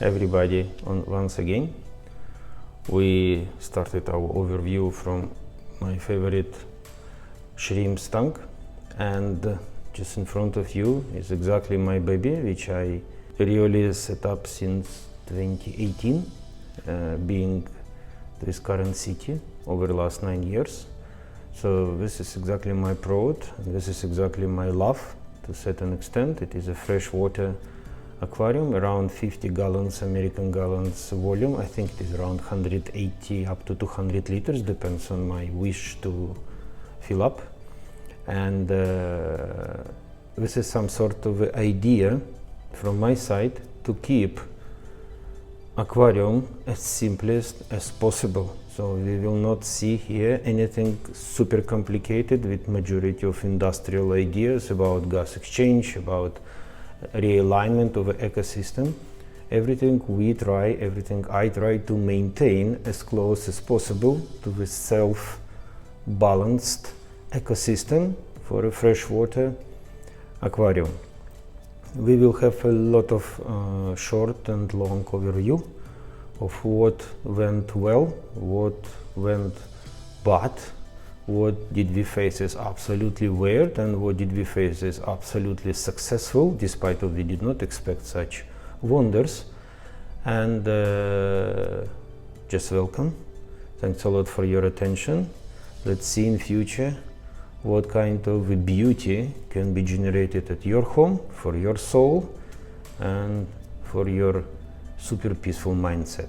everybody once again. We started our overview from my favorite shrimp tank, and just in front of you is exactly my baby, which I really set up since 2018, being this current city over the last 9 years. So this is exactly my pride, and this is exactly my love to a certain extent. It is a freshwater aquarium, around 50 gallons, American gallons volume. I think it is around 180 up to 200 liters, depends on my wish to fill up. And this is some sort of idea from my side to keep aquarium as simplest as possible. So we will not see here anything super complicated with majority of industrial ideas about gas exchange, about realignment of an ecosystem. Everything I try to maintain as close as possible to the self-balanced ecosystem for a freshwater aquarium. We will have a lot of short and long overview of what went well, what went bad, what did we face as absolutely weird, and what did we face as absolutely successful, despite of we did not expect such wonders. And just welcome. Thanks a lot for your attention. Let's see in future what kind of beauty can be generated at your home, for your soul, and for your super peaceful mindset.